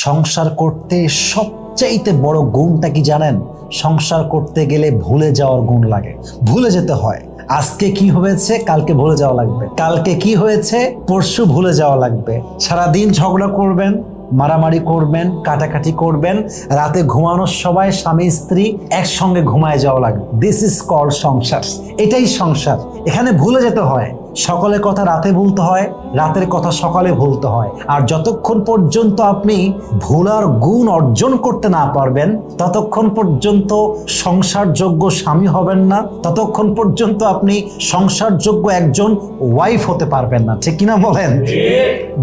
সংসার করতে সবচাইতে বড় গুণটা কি জানেন? সংসার করতে গেলে ভুলে যাওয়ার গুণ লাগে, ভুলে যেতে হয়। আজকে কি হয়েছে কালকে ভুলে যাওয়া লাগবে, কালকে কি হয়েছে পরশু ভুলে যাওয়া লাগবে। সারাদিন ঝগড়া করবেন, মারামারি করবেন, কাটাকাটি করবেন, রাতে ঘুমানোর সময় স্বামী স্ত্রী একসঙ্গে ঘুমায় যাওয়া লাগবে। দিস ইজ কল্ড সংসার। এটাই সংসার। এখানে ভুলে যেতে হয়। সকালের কথা রাতে ভুলতে হয়, রাতের কথা সকালে ভুলতে হয়। আর যতক্ষণ পর্যন্ত আপনি ভুলার গুণ অর্জন করতে না পারবেন, ততক্ষণ পর্যন্ত সংসারযোগ্য স্বামী হবেন না, ততক্ষণ পর্যন্ত আপনি সংসারযোগ্য একজন ওয়াইফ হতে পারবেন না। ঠিক কিনা বলেন?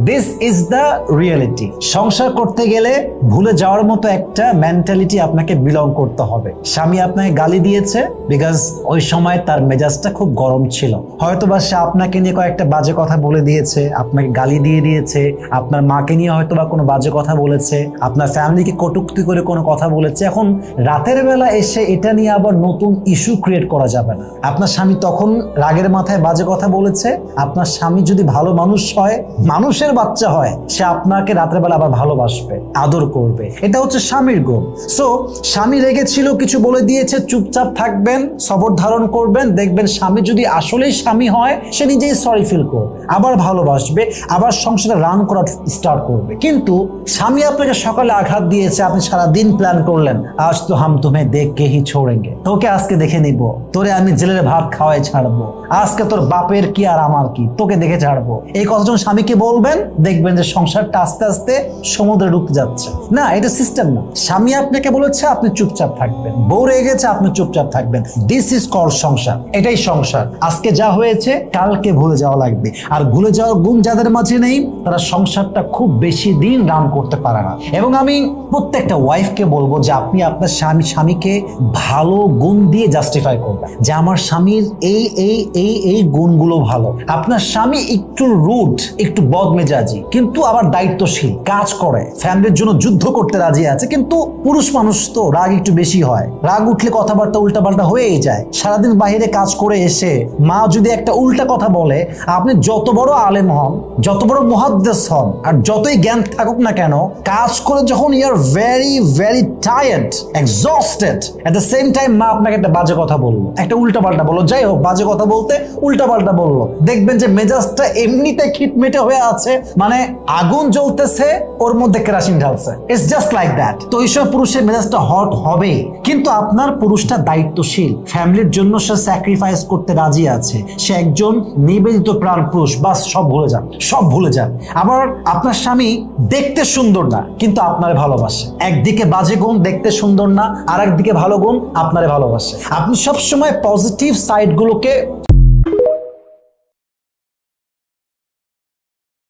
This is the reality. সংসার করতে গেলে ভুলে যাওয়ার মতো একটা মেন্টালিটি আপনাকে বিলং করতে হবে। স্বামী আপনাকে গালি দিয়েছে বিকজ ওই সময় তার মেজাজটা খুব গরম ছিল, হয়তোবা সে আপনাকে নিয়ে কয়েকটা বাজে কথা বলে দিয়েছে, আপনাকে গালি দিয়ে দিয়েছে, আপনার মাকে নিয়ে হয়তোবা কোনো বাজে কথা বলেছে, আপনার ফ্যামিলিকে কটূক্তি করে কোনো কথা বলেছে। এখন রাতের বেলা এসে এটা নিয়ে আবার নতুন ইস্যু ক্রিয়েট করা যাবে না। আপনার স্বামী তখন রাগের মাথায় বাজে কথা বলেছে, আপনার স্বামী যদি ভালো মানুষ হয়, মানুষের বাচ্চা হয়, সে আপনাকে রাতের বেলা আবার ভালোবাসবে, আদর করবে। এটা হচ্ছে স্বামীর গুণ। সো স্বামী রেগেছিল, কিছু বলে দিয়েছে, চুপচাপ থাকবেন, সবর ধারণ করবেন। দেখবেন স্বামী যদি আসলেই স্বামী হয়, সে নিজেই সরি ফিল করবে, আবার ভালোবাসবে, আবার সংসারে রান করা স্টার্ট করবে। কিন্তু স্বামী আপনাকে সকালে আঘাত দিয়েছে, আপনি সারাদিন প্ল্যান করলেন, আজ তো হাম তুমে দেখ কে হি ছোড়েঙ্গে, তোকে আজকে দেখে নিব, তোরে আমি জেলের ভাত খাওয়াই ছাড়বো, আজকে তোর বাপের কি আর আমার কি, তোকে দেখে ছাড়বো। এই কথা যখন স্বামীকে বলবেন, দেখবেন যে সংসারটা আস্তে আস্তে সমুদ্রে ডুবতে যাচ্ছে। না, এটা সিস্টেম না। স্বামী আপনাকে বলেছে আপনি চুপচাপ থাকবেন, বউ রেগে গেছে আপনি চুপচাপ থাকবেন। দিস ইজ কল্ড সংসার। এটাই সংসার। আজকে যা হয়েছে কালকে ভুলে যাওয়া লাগবে। আর ভুলে যাওয়ার গুণ যাদের মাঝে নেই, তারা সংসারটা খুব বেশি দিন রান করতে পারে না। এবং আমি প্রত্যেকটা ওয়াইফকে বলবো যে আপনি আপনার স্বামীকে ভালো গুণ দিয়ে জাস্টিফাই করবেন যে আমার স্বামীর এই এই এই এই গুণগুলো ভালো। আপনার স্বামী একটু রুড, একটু বদমেজাজি, কিন্তু আবার দায়িত্বশীল, কাজ করে, ফ্যামিলির জন্য যুদ্ধ করতে রাজি আছে। কিন্তু পুরুষ মানুষ তো রাগ একটু বেশি হয়, রাগ উঠলে কথাবার্তা উল্টাপাল্টা হয়েই যায়। সারাদিন বাইরে কাজ করে এসে মা যদি একটা উল্টা কথা বলে, আপনি যত বড় আলেম হন, যত বড় মুহাদ্দিস হন, আর যতই জ্ঞান থাকুক না কেন, কাজ করে যখন you are very very tired, exhausted, at the same time মা আপনাকে একটা বাজে কথা বললো, একটা উল্টাপাল্টা বললো, যাই হোক বাজে কথা বলতে উল্টাপাল্টা বললো, দেখবেন যে মেজাজটা এমনিতে খিটমিটে হয়ে আছে, মানে আগুন জ্বলতেছে, ওর মধ্যে কেরাসিন ঢালছে। It's just like that. তো এইসব পুরুষের মেজাজটা হট হবে। কিন্তু আপনার পুরুষটা দায়িত্বশীল, ফ্যামিলির জন্য সে স্যাক্রিফাইস করতে রাজি আছে, সে একজন নিবেদিত প্রাণ পুরুষ, বাস সব ভুলে যান, সব ভুলে যান। আবার আপনার স্বামী দেখতে সুন্দর না, কিন্তু আপনারে ভালোবাসে। একদিকে বাজে গুণ, দেখতে সুন্দর না, আর একদিকে ভালো গুণ, আপনারে ভালোবাসে। আপনি সবসময় পজিটিভ সাইড গুলোকে